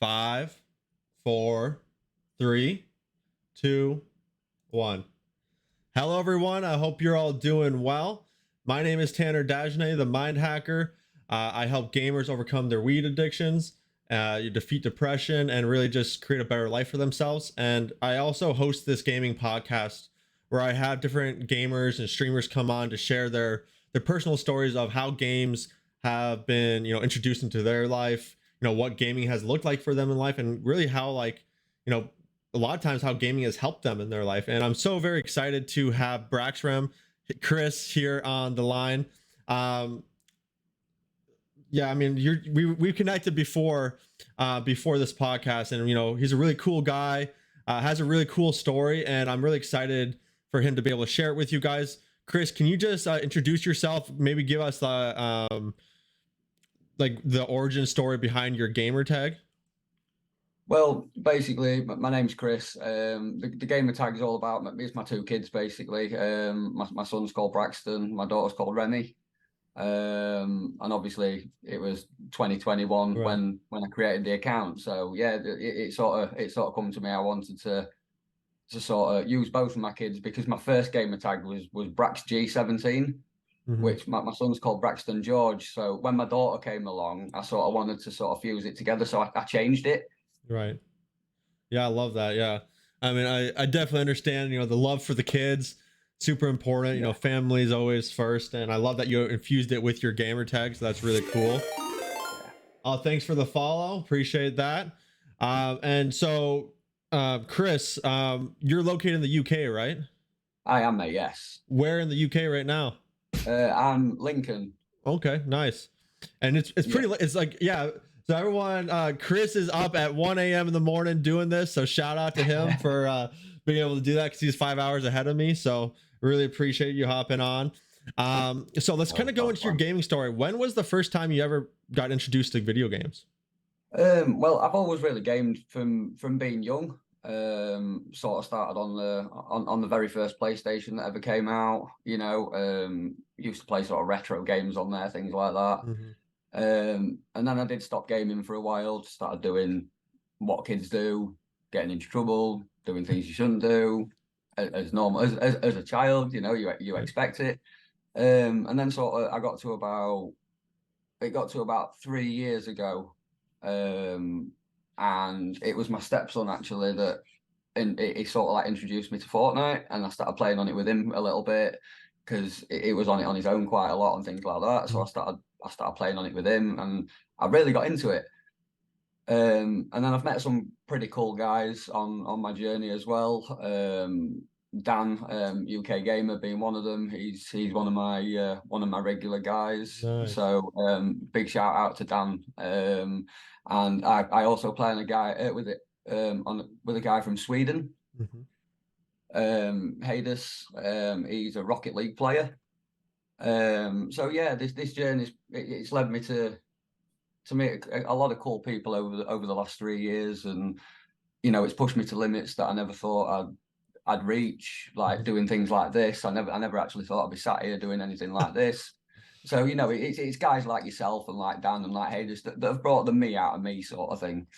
Five, four, three, two, one. Hello, everyone. I hope you're all doing well. My name is Tanner Dagenais, the Mind Hacker. I help gamers overcome their weed addictions, you defeat depression, and really just create a better life for themselves. And I also host this gaming podcast where I have different gamers and streamers come on to share their personal stories of how games have been, introduced into their life. What gaming has looked like for them in life, and really how a lot of times how gaming has helped them in their life. And I'm so very excited to have Braxrem, Chris here on the line. Yeah, I mean, we connected before this podcast, and he's a really cool guy, has a really cool story, and I'm really excited for him to be able to share it with you guys. Chris, can you just introduce yourself? Maybe give us the origin story behind your gamer tag. Well, basically, my name's Chris. The gamer tag is all about it's my two kids, basically. My son's called Braxton, my daughter's called Remy. And obviously it was 2021 Right. when I created the account. So yeah, it sort of come to me. I wanted to sort of use both of my kids because my first gamer tag was Brax17, which my son's called Braxton George. So when my daughter came along, I sort of wanted to sort of fuse it together. So I changed it. Right. Yeah, I love that. Yeah. I mean, I definitely understand, the love for the kids, super important. Yeah. Family is always first. And I love that you infused it with your gamer tag. So that's really cool. Thanks for the follow. Appreciate that. And so, Chris, you're located in the UK, right? I am, mate, yes. Where in the UK right now? I'm Lincoln. Okay, nice. And it's pretty, it's like, yeah. So everyone, Chris is up at 1 a.m. in the morning doing this. So shout out to him for being able to do that because he's 5 hours ahead of me. So really appreciate you hopping on. So let's kind of go into your gaming story. When was the first time you ever got introduced to video games? Well, I've always really gamed from being young. Sort of started on the very first PlayStation that ever came out. Used to play sort of retro games on there, things like that. And then I did stop gaming for a while, started doing what kids do, getting into trouble, doing things you shouldn't do, as normal as a child. You expect it. And then sort of it got to about 3 years ago, and it was my stepson actually that, and he sort of like introduced me to Fortnite, and I started playing on it with him a little bit because it was on it on his own quite a lot and things like that. So I started playing on it with him, and I really got into it. And then I've met some pretty cool guys on my journey as well. Dan, UK Gamer being one of them. He's one of my regular guys. Nice. So big shout out to Dan. And I also play on a guy with a guy from Sweden. Hades. He's a Rocket League player. So yeah, this journey it's led me to meet a lot of cool people over the last 3 years, and it's pushed me to limits that I never thought I'd reach, like doing things like this. I never actually thought I'd be sat here doing anything like this. So it's guys like yourself and like Dan and like Hades that have brought the me out of me, sort of thing.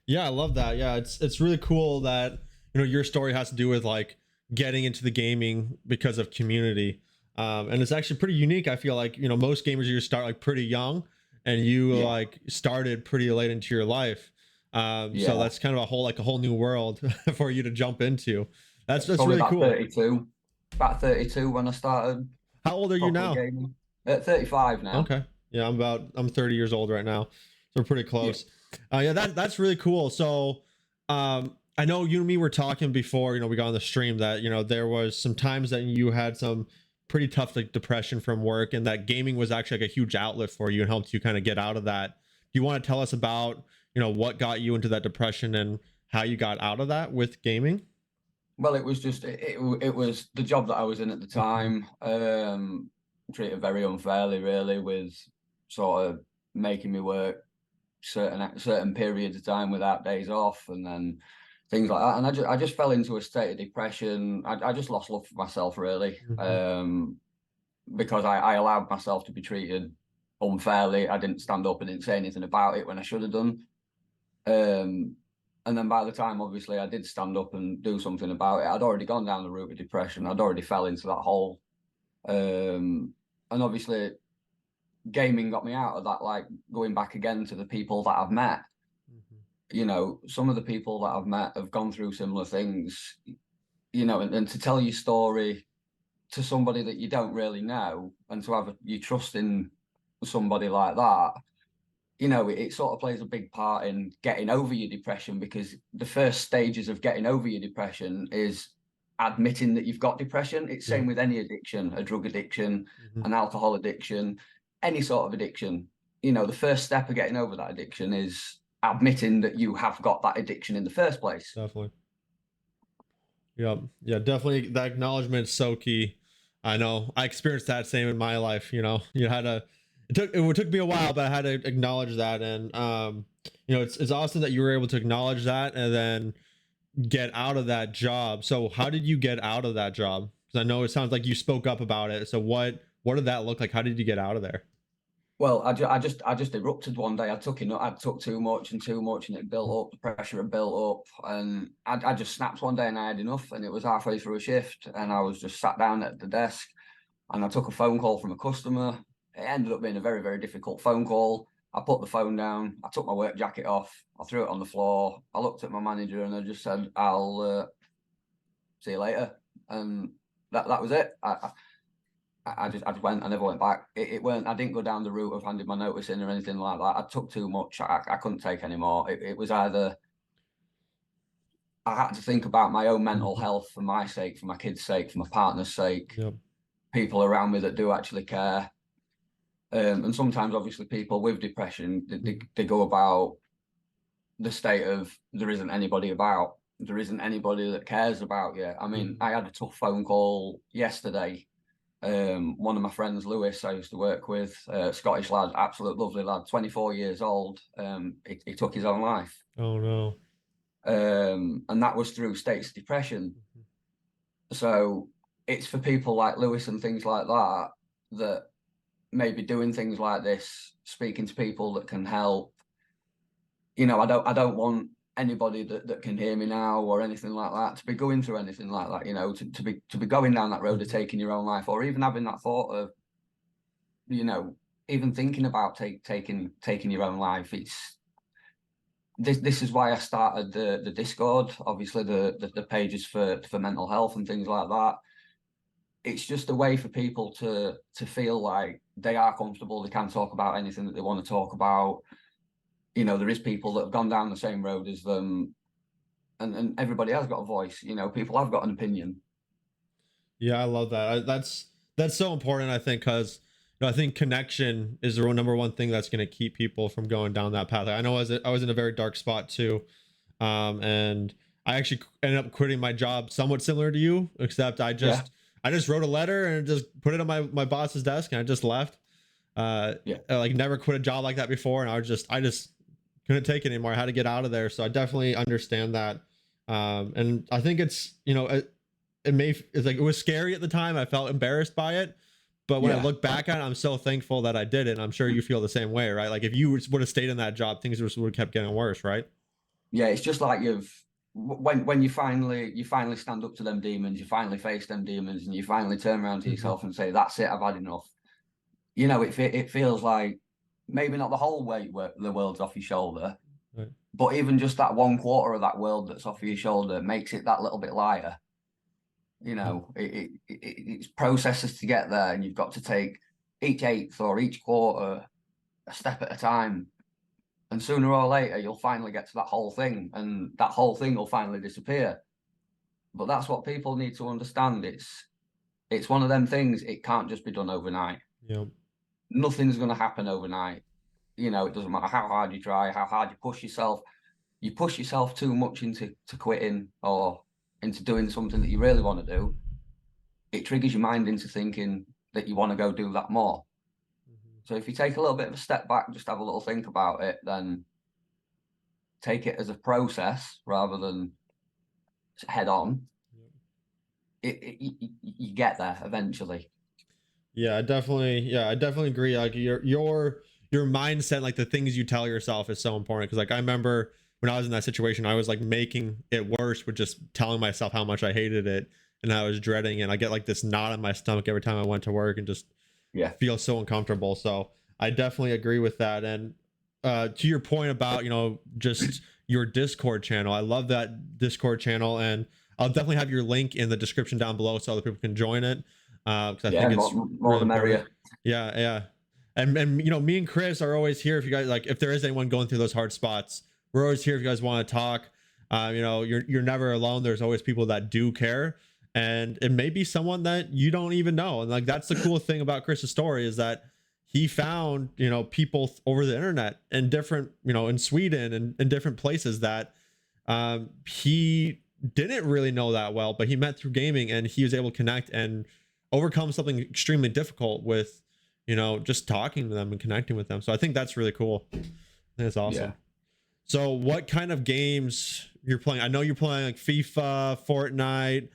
Yeah, I love that. Yeah, it's really cool that your story has to do with like getting into the gaming because of community. And it's actually pretty unique. I feel like most gamers you start like pretty young, and you like started pretty late into your life. So that's kind of a whole new world for you to jump into. That's really cool. 32, about 32 when I started. How old are you now? Gaming. 35 now. Okay. Yeah, I'm 30 years old right now, so we're pretty close. Yeah, that's really cool. So I know you and me were talking before we got on the stream that there was some times that you had some pretty tough like depression from work, and that gaming was actually like a huge outlet for you and helped you kind of get out of that. Do you want to tell us about what got you into that depression and how you got out of that with gaming? Well, it was just it was the job that I was in at the time, treated very unfairly, really, with sort of making me work certain periods of time without days off, and then things like that. And I just fell into a state of depression. I just lost love for myself, really, because I allowed myself to be treated unfairly. I didn't stand up and didn't say anything about it when I should have done. Um, and then by the time, obviously, I did stand up and do something about it, I'd already gone down the route of depression. I'd already fell into that hole. And obviously, gaming got me out of that, like going back again to the people that I've met. You know, some of the people that I've met have gone through similar things, you know, and to tell your story to somebody that you don't really know and to have you trust in somebody like that, you know, it sort of plays a big part in getting over your depression, because the first stages of getting over your depression is admitting that you've got depression. It's same with any addiction, a drug addiction, an alcohol addiction, any sort of addiction. You know, the first step of getting over that addiction is admitting that you have got that addiction in the first place. Definitely. Yeah, yeah, definitely. That acknowledgement is so key. I know I experienced that same in my life. You know, you had to. It took me a while, but I had to acknowledge that, and you know, it's awesome that you were able to acknowledge that and then get out of that job. So, how did you get out of that job? Because I know it sounds like you spoke up about it. So, what did that look like? How did you get out of there? Well, I just erupted one day. I took too much and too much, and it built up. The pressure had built up, and I just snapped one day, and I had enough. And it was halfway through a shift, and I was just sat down at the desk, and I took a phone call from a customer. It ended up being a very, very difficult phone call. I put the phone down. I took my work jacket off. I threw it on the floor. I looked at my manager, and I just said, "I'll see you later." And that was it. I just went. I never went back. It weren't. I didn't go down the route of handing my notice in or anything like that. I took too much. I couldn't take anymore. It was either I had to think about my own mental health for my sake, for my kids' sake, for my partner's sake, Yep. people around me that do actually care. And sometimes, obviously, people with depression they go about the state of there isn't anybody about. There isn't anybody that cares about you. I mean, I had a tough phone call yesterday. One of my friends, Lewis, I used to work with, Scottish lad, absolute lovely lad, 24 years old. He took his own life. Oh no. And that was through states of depression. So it's for people like Lewis and things like that that maybe doing things like this, speaking to people that can help. You know, I don't want anybody that can hear me now or anything like that to be going through anything like that, you know, to be going down that road of taking your own life, or even having that thought of, you know, even thinking about taking your own life. It's this is why I started the Discord, obviously the pages for mental health and things like that. It's just a way for people to feel like they are comfortable, they can talk about anything that they want to talk about. You know, there is people that have gone down the same road as them, and everybody has got a voice. You know, people have got an opinion. Yeah, I love that. That's so important. I think because I think connection is the number one thing that's going to keep people from going down that path. I know I was in a very dark spot too, and I actually ended up quitting my job, somewhat similar to you, except I just wrote a letter and just put it on my boss's desk, and I just left. I, like, never quit a job like that before, and I just couldn't take it anymore. I had to get out of there. So I definitely understand that. And I think it's, you know, it's like, it was scary at the time. I felt embarrassed by it, but when I look back at it, I'm so thankful that I did it. And I'm sure you feel the same way, right? Like, if you would have stayed in that job, things would have kept getting worse, right? Yeah, it's just like when you finally stand up to them demons, you finally face them demons, and you finally turn around to yourself and say, "That's it, I've had enough." You know, it feels like maybe not the whole weight where the world's off your shoulder, Right. but even just that 1/4 of that world that's off your shoulder makes it that little bit lighter. You know, it's processes to get there, and you've got to take each eighth or each quarter a step at a time. And sooner or later, you'll finally get to that whole thing, and that whole thing will finally disappear. But that's what people need to understand. It's one of them things. It can't just be done overnight. Yeah. Nothing's going to happen overnight. You know, it doesn't matter how hard you try, how hard you push yourself. You push yourself too much into quitting or into doing something that you really want to do. It triggers your mind into thinking that you want to go do that more. So if you take a little bit of a step back, just have a little think about it, then take it as a process rather than head on. You get there eventually. Yeah, I definitely agree. Like, your mindset, like the things you tell yourself, is so important. Because, like, I remember when I was in that situation, I was like making it worse with just telling myself how much I hated it and I was dreading it. I get like this knot in my stomach every time I went to work and just Yeah. feel so uncomfortable. So I definitely agree with that. And to your point about, just your Discord channel, I love that Discord channel, and I'll definitely have your link in the description down below so other people can join it. Because I think it's More really the important. merrier. Yeah, yeah. And me and Chris are always here if you guys like, if there is anyone going through those hard spots, we're always here if you guys want to talk. You're never alone. There's always people that do care, and it may be someone that you don't even know. And like, that's the cool thing about Chris's story, is that he found, people over the internet in different, in Sweden and in different places that he didn't really know that well, but he met through gaming, and he was able to connect and overcome something extremely difficult with, just talking to them and connecting with them. So I think that's really cool. I think that's awesome. Yeah. So what kind of games you're playing? I know you're playing like FIFA, Fortnite,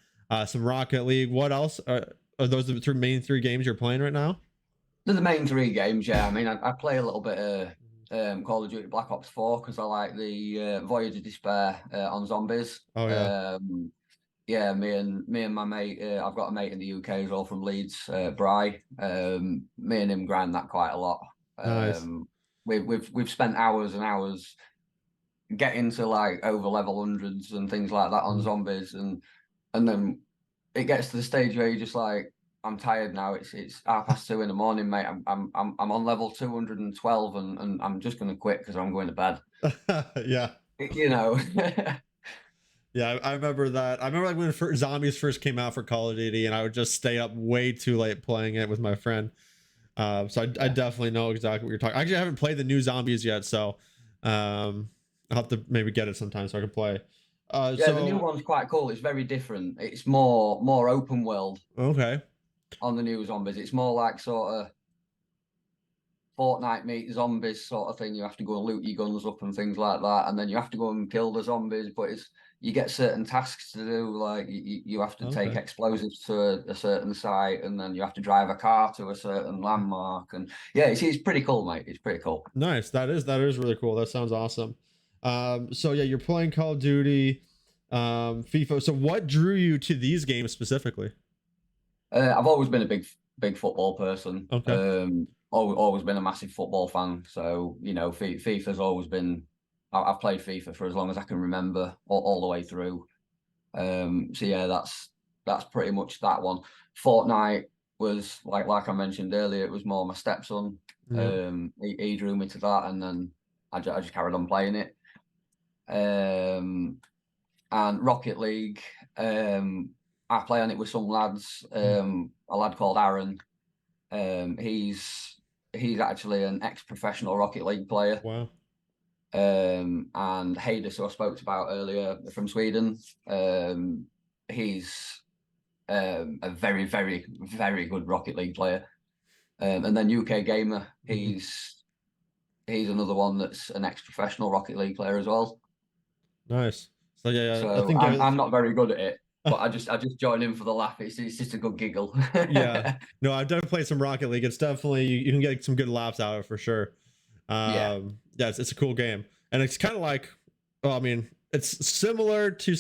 some Rocket League. What else are those the main three games you're playing right now? They're the main three games, yeah. I mean, I play a little bit of Call of Duty Black Ops 4 because I like the Voyage of Despair on zombies. Oh yeah. Yeah, me and my mate, I've got a mate in the UK as well from Leeds, Bry. Me and him grind that quite a lot. Nice. We've spent hours and hours getting to like over level hundreds and things like that on zombies, and then it gets to the stage where you're just like, I'm tired now. It's 2:30 in the morning, mate. I'm on level 212, and I'm just gonna quit because I'm going to bed. Yeah. You know. Yeah, I remember that. I remember like when zombies first came out for Call of Duty, and I would just stay up way too late playing it with my friend. So I definitely know exactly what you're talking. Actually, I haven't played the new zombies yet, so I'll have to maybe get it sometime so I can play. Yeah, the new one's quite cool. It's very different. It's more open world Okay. on the new zombies. It's more like sort of Fortnite meet zombies sort of thing. You have to go and loot your guns up and things like that, and then you have to go and kill the zombies. But you get certain tasks to do, like you have to take explosives to a certain site, and then you have to drive a car to a certain landmark. And yeah, it's pretty cool, mate. It's pretty cool. Nice. That is really cool. That sounds awesome. So yeah, you're playing Call of Duty, FIFA. So what drew you to these games specifically? I've always been a big football person. Okay. Always been a massive football fan. So FIFA's always been. I've played FIFA for as long as I can remember, all the way through. So yeah, that's pretty much that one. Fortnite was like I mentioned earlier. It was more my stepson. Yeah. He drew me to that, and then I just carried on playing it. And Rocket League. I play on it with some lads. A lad called Aaron. He's actually an ex-professional Rocket League player. Wow. And Hades, who I spoke about earlier from Sweden, he's a very, very, very good Rocket League player. And then UK Gamer, he's another one that's an ex-professional Rocket League player as well. Nice. So yeah, So I think I'm not very good at it, but I just join in for the laugh. It's just a good giggle. Yeah. No, I've definitely played some Rocket League. It's definitely, you can get some good laughs out of it for sure. Yeah, it's a cool game, and it's kind of like, well, I mean, it's similar to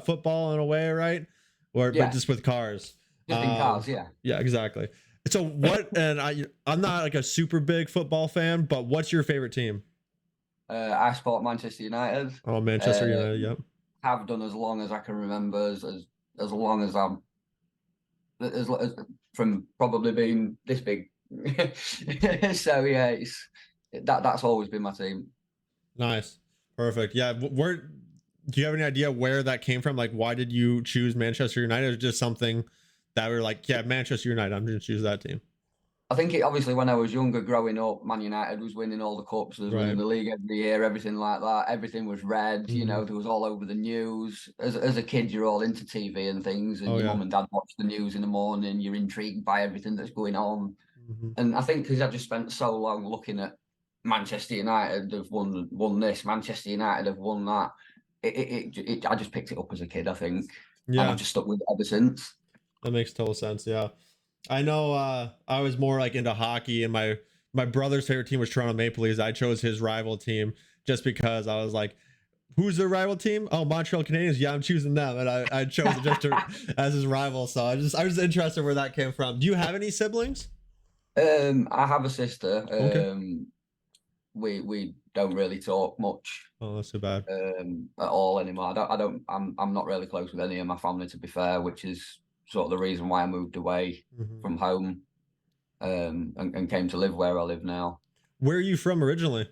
football in a way, right? But just with cars. Just in cars, yeah. Yeah, exactly. So what? And I'm not like a super big football fan, but what's your favorite team? I support Manchester United. Oh, Manchester United. Yep. Have done as long as I can remember, as long as I'm as from probably being this big. So yeah, that's always been my team. Nice, perfect. Yeah, where do you have any idea where that came from? Like, why did you choose Manchester United? Or just something that we were like, yeah, Manchester United, I'm going to choose that team? I think obviously when I was younger, growing up, Man United was winning all the cups, was winning the league every year, everything like that. Everything was red, there was all over the news. As a kid, you're all into TV and things, and your mum and dad watch the news in the morning. You're intrigued by everything that's going on. And I think because I just spent so long looking at Manchester United have won this, Manchester United have won that. I just picked it up as a kid, I think, and I've just stuck with it ever since. That makes total sense. Yeah. I know I was more like into hockey, and my brother's favorite team was Toronto Maple Leafs. I chose his rival team just because I was like, who's their rival team? Oh, Montreal Canadiens. Yeah, I'm choosing them, and I chose it just as his rival. So I was interested where that came from. Do you have any siblings? I have a sister. Okay. We don't really talk much Oh, that's too bad. at all anymore. I'm not really close with any of my family, to be fair, which is sort of the reason why I moved away from home and came to live where I live now. Where are you from originally?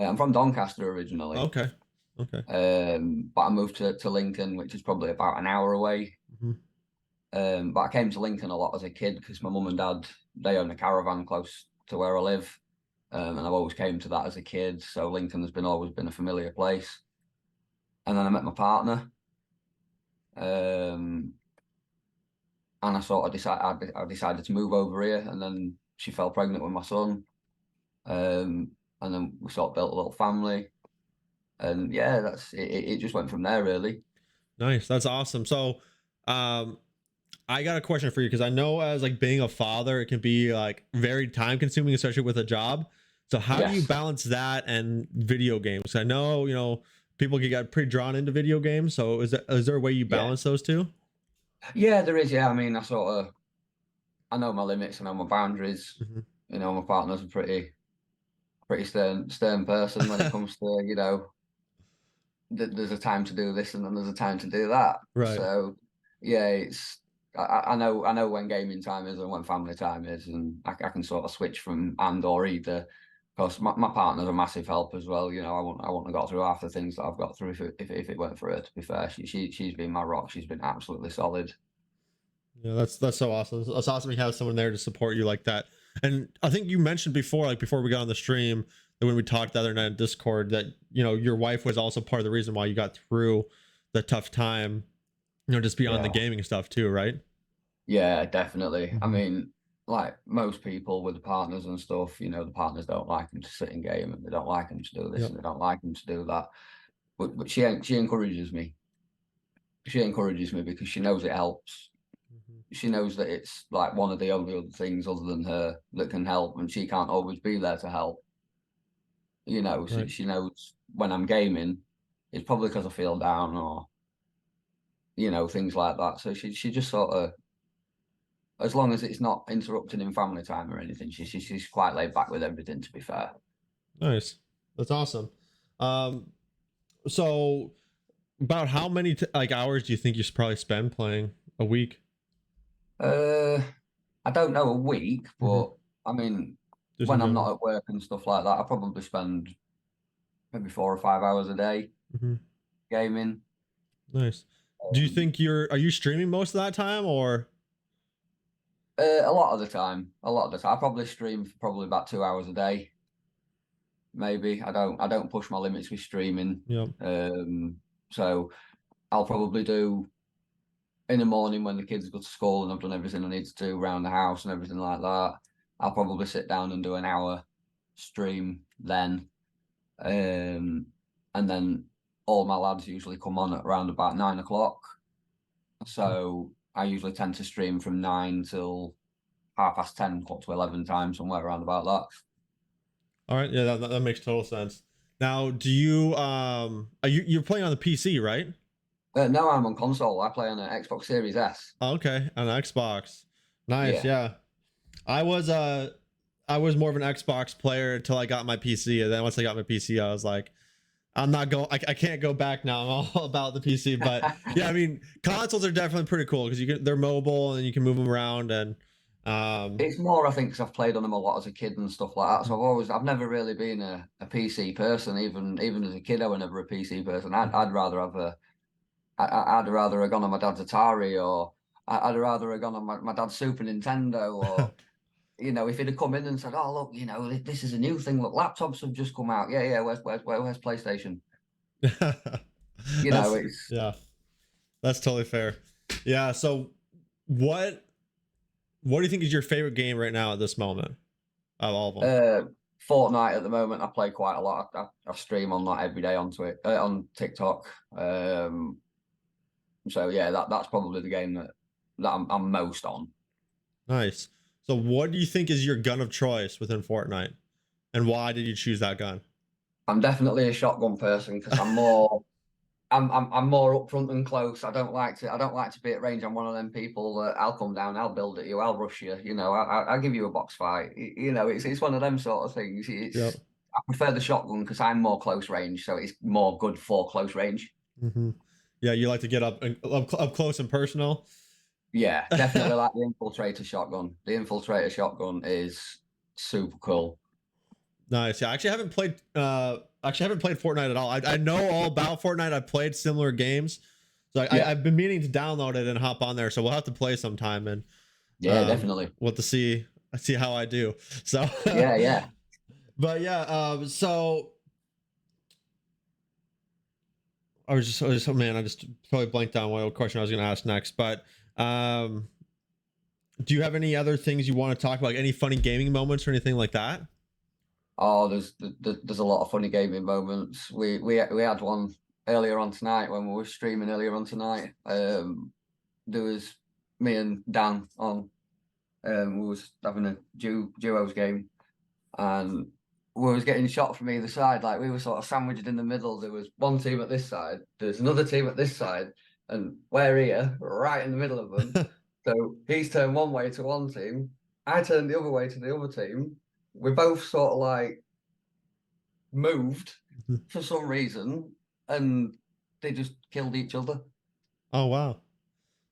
I'm from Doncaster originally. Okay. Okay. But I moved to Lincoln, which is probably about an hour away. But I came to Lincoln a lot as a kid because my mum and dad, they own a caravan close to where I live. And I've always came to that as a kid. So Lincoln has always been a familiar place. And then I met my partner. And I sort of I decided to move over here, and then she fell pregnant with my son. And then we sort of built a little family. And yeah, that's it. It just went from there, really. Nice. That's awesome. So, I got a question for you because I know as like being a father, it can be like very time consuming, especially with a job. So how do you balance that and video games? I know, you know, people get pretty drawn into video games. So is there a way you balance those two? Yeah, there is. Yeah, I mean, I know my limits, I know my boundaries. You know, my partner's a pretty stern person when it comes to, you know, there's a time to do this and then there's a time to do that. Right. So yeah, I know when gaming time is and when family time is, and I can sort of switch from and or either. Because my partner's a massive help as well. You know, I wouldn't have got through half the things that I've got through if it weren't for her. To be fair, she's been my rock. She's been absolutely solid. Yeah, that's so awesome. It's awesome you have someone there to support you like that. And I think you mentioned before, like before we got on the stream, that when we talked the other night in Discord, that you know your wife was also part of the reason why you got through the tough time. You know, just beyond the gaming stuff too, right? Yeah, definitely. I mean, like most people with the partners and stuff, you know, the partners don't like them to sit in game, and they don't like them to do this, and they don't like them to do that. But she encourages me. She encourages me because she knows it helps. She knows that it's like one of the only other things other than her that can help, and she can't always be there to help. You know, she knows when I'm gaming, it's probably because I feel down or, you know, things like that. So she just sort of, as long as it's not interrupting in family time or anything, she's quite laid back with everything, to be fair. Nice. That's awesome. So about how many like hours do you think you should probably spend playing a week? I don't know a week, but I mean, when I'm not at work and stuff like that, I probably spend maybe 4 or 5 hours a day gaming. Nice. Do you think are you streaming most of that time or? A lot of the time. I probably stream for probably about 2 hours a day. Maybe. I don't push my limits with streaming. So I'll probably do in the morning when the kids go to school and I've done everything I need to do around the house and everything like that. I'll probably sit down and do an hour stream then. And then all my lads usually come on at around about 9 o'clock. So I usually tend to stream from 9 till 10:30, up to 11 times, somewhere around about that. All right, yeah, that makes total sense. Now, do you you're playing on the PC, right? No, I'm on console. I play on an Xbox Series S. Oh, okay, on Xbox. Nice, yeah. I was more of an Xbox player until I got my PC, and then once I got my PC, I was like, I'm not going. I can't go back now. I'm all about the PC, but yeah, I mean, consoles are definitely pretty cool because they're mobile and you can move them around and. It's more, I think, because I've played on them a lot as a kid and stuff like that. So I've never really been a PC person. Even as a kid, I was never a PC person. I'd rather have I'd rather have gone on my dad's Atari, or I'd rather have gone on my dad's Super Nintendo, or you know, if he'd have come in and said, "Oh, look, you know, this is a new thing. Look, laptops have just come out. Yeah, where's PlayStation?" You know, it's that's totally fair. Yeah. So, what do you think is your favorite game right now at this moment of all of them? Fortnite at the moment. I play quite a lot. I stream on that every day onto it on TikTok. So yeah, that's probably the game that I'm most on. Nice. So what do you think is your gun of choice within Fortnite, and why did you choose that gun? I'm definitely a shotgun person because I'm more upfront and close. I don't like to be at range. I'm one of them people that I'll come down, I'll build at you, I'll rush you. You know, I'll give you a box fight. You know, it's one of them sort of things. Yep. I prefer the shotgun because I'm more close range, so it's more good for close range. Hmm. Yeah, you like to get up close and personal. Yeah, definitely like the infiltrator shotgun. The infiltrator shotgun is super cool. Nice. Yeah, I actually haven't played Fortnite at all. I know all about Fortnite. I've played similar games. So Yeah, I've been meaning to download it and hop on there. So we'll have to play sometime and yeah, definitely. we'll have to see how I do. So Yeah, yeah. but yeah, so I just totally blanked on what question I was gonna ask next. But do you have any other things you want to talk about? Like any funny gaming moments or anything like that? Oh, there's a lot of funny gaming moments. We had one earlier on tonight when we were streaming earlier on tonight. There was me and Dan on. We was having a duos game, and we was getting shot from either side. Like we were sort of sandwiched in the middle. There was one team at this side, there's another team at this side, and we're here, right in the middle of them. So he's turned one way to one team, I turned the other way to the other team. We both sort of like moved for some reason, and they just killed each other. Oh wow.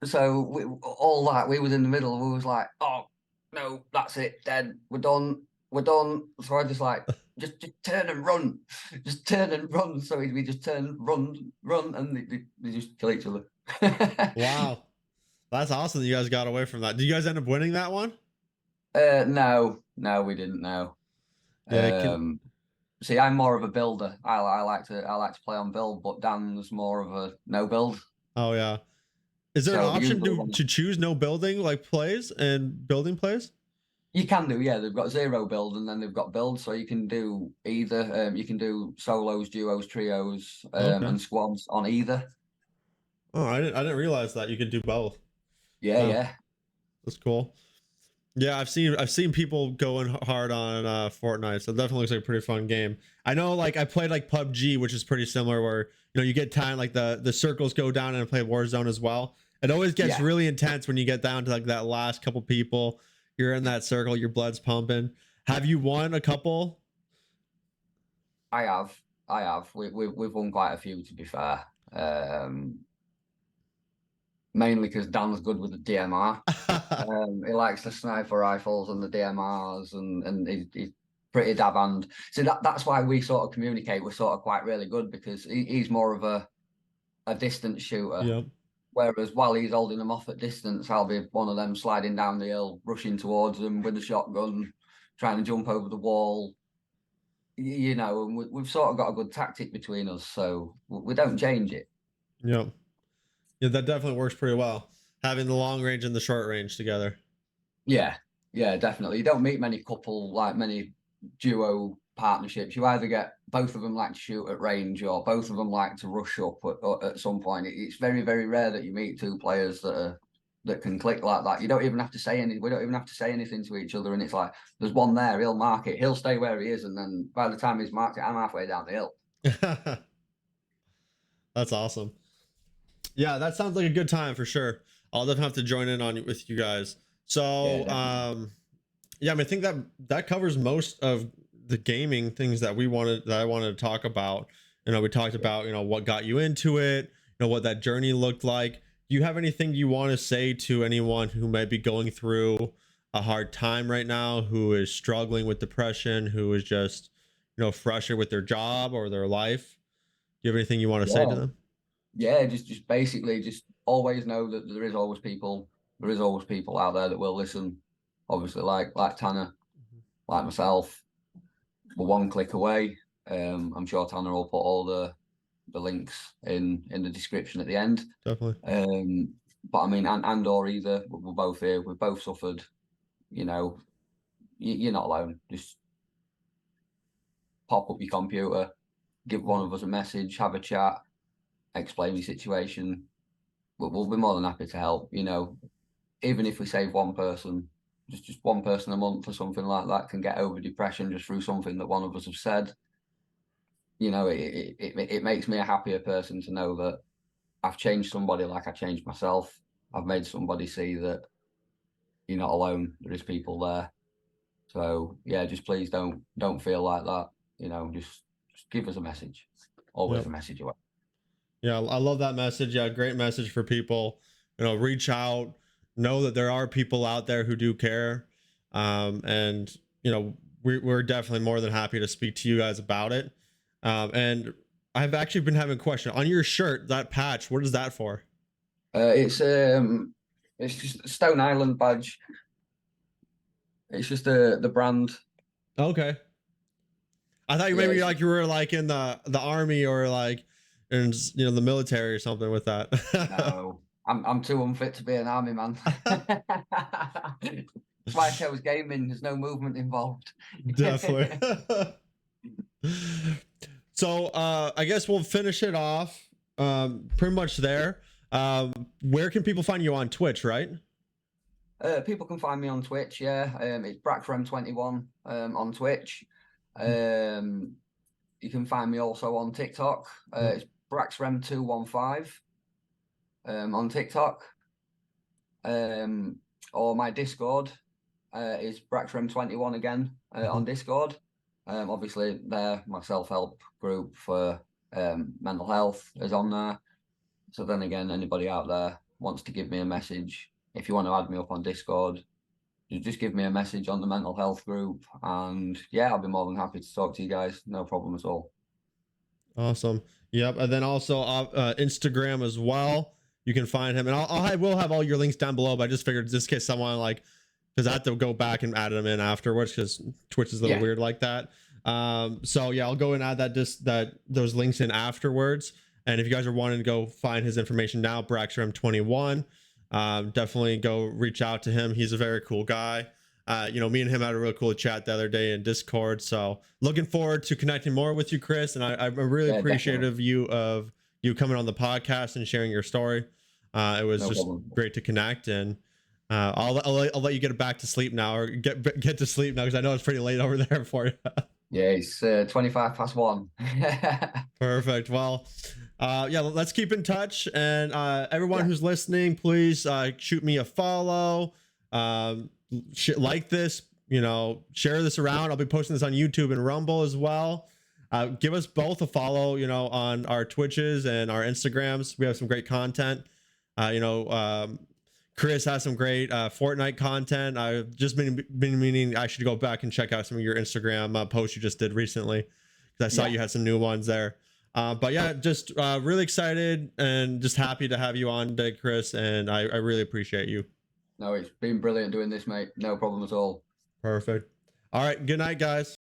So all that we was in the middle. We was like, oh no, that's it, dead. We're done. We're done. So I just like just turn and run, just turn and run. So we just turn, run, and they just kill each other. Wow. That's awesome that you guys got away from that. Did you guys end up winning that one? No, we didn't know. Yeah, it can. See, I'm more of a builder. I like to play on build, but Dan's more of a no build. Oh yeah. Is there an So option usually to choose no building like plays and building plays? you can do, yeah. They've got zero build and then they've got build, so you can do either. You can do solos, duos, trios, Okay. and squads on either. Oh, I didn't realize that you could do both. Yeah, Oh, yeah, that's cool. Yeah, I've seen people going hard on Fortnite, so it definitely looks like a pretty fun game. I know, like I played like PUBG, which is pretty similar, where you get time like the circles go down, and I play Warzone as well. It always gets yeah. really intense when you get down to like that last couple people. You're in that circle, your blood's pumping. Have you won a couple? I have, I have. We've won quite a few, to be fair. Mainly because Dan's good with the DMR. He likes the sniper rifles and the DMRs, and he's pretty dab hand. So that's why we sort of communicate. We're sort of quite really good because he's more of a distance shooter. Yep. Whereas while he's holding them off at distance, I'll be one of them sliding down the hill, rushing towards them with a shotgun, trying to jump over the wall. You know, and we've sort of got a good tactic between us, so we don't change it. Yep. Yeah, that definitely works pretty well. Having the long range and the short range together. Yeah, yeah, definitely. You don't meet many duo partnerships. You either get both of them like to shoot at range, or both of them like to rush up at some point. It's very, very rare that you meet two players that can click like that. You don't even have to say anything. We don't even have to say anything to each other, and it's like there's one there. He'll mark it. He'll stay where he is, and then by the time he's marked it, I'm halfway down the hill. That's awesome. Yeah, that sounds like a good time for sure. I'll definitely have to join in on with you guys. So, Yeah, yeah, I mean, I think that covers most of the gaming things that I wanted to talk about. We talked about what got you into it, what that journey looked like. Do you have anything you want to say to anyone who might be going through a hard time right now, who is struggling with depression, who is just frustrated with their job or their life? Do you have anything you want to say to yeah, them? yeah. Just basically, just always know that there is always people. There is always people out there that will listen. Obviously, like Tanner, like myself, we're one click away. I'm sure Tanner will put all the links in the description at the end. Definitely. But I mean, and or either, we're both here. We've both suffered. You know, you're not alone. Just pop up your computer, give one of us a message, have a chat, explain your situation. We'll be more than happy to help. Even if we save one person, just one person a month or something like that can get over depression just through something that one of us have said. you know, it makes me a happier person to know that I've changed somebody like I changed myself. I've made somebody see that you're not alone. There is people there. So yeah, just please don't feel like that. You know, just give us a message. Always Yep. a message away. Yeah, I love that message. Yeah, great message for people. You know, reach out, know that there are people out there who do care. And, you know, we're definitely more than happy to speak to you guys about it. And I've actually been having a question on your shirt, that patch. What is that for? It's just a Stone Island badge. It's just the brand. Okay. I thought you Yeah, maybe it's like you were like in the army or like in, you know, the military or something with that. no. I'm too unfit to be an army man. That's why I chose gaming. There's no movement involved. Definitely. So I guess we'll finish it off pretty much there. Where can people find you on Twitch, right? People can find me on Twitch. Yeah, it's Braxrem21 on Twitch. Um, you can find me also on TikTok. It's Braxrem215 on TikTok. Or my Discord is Braxrem21 again on Discord. Obviously, there my self-help group for mental health is on there. So then again, anybody out there wants to give me a message, if you want to add me up on Discord, you just give me a message on the mental health group, and yeah, I'll be more than happy to talk to you guys. No problem at all. Awesome. Yep. And then also Instagram as well. You can find him, and I will have all your links down below. But I just figured just in case someone like, because I have to go back and add them in afterwards because Twitch is a little weird like that. So yeah, I'll go and add those links in afterwards. And if you guys are wanting to go find his information now, Braxrem21, definitely go reach out to him. He's a very cool guy. You know, me and him had a real cool chat the other day in Discord. So looking forward to connecting more with you, Chris. And I'm really appreciative of you coming on the podcast and sharing your story. It was just great to connect, and I'll let you get back to sleep now, or get to sleep now, because I know it's pretty late over there for you. Yeah, it's 1:25. Perfect. Well, yeah, let's keep in touch, and everyone who's listening, please shoot me a follow, like this, you know, share this around. I'll be posting this on YouTube and Rumble as well. Give us both a follow, you know, on our Twitches and our Instagrams. We have some great content. You know, Chris has some great Fortnite content. I've just been meaning I should go back and check out some of your Instagram posts you just did recently, because I saw you had some new ones there. But yeah, just really excited and just happy to have you on today, Chris. And I really appreciate you. No, it's been brilliant doing this, mate. No problem at all. Perfect. All right. Good night, guys.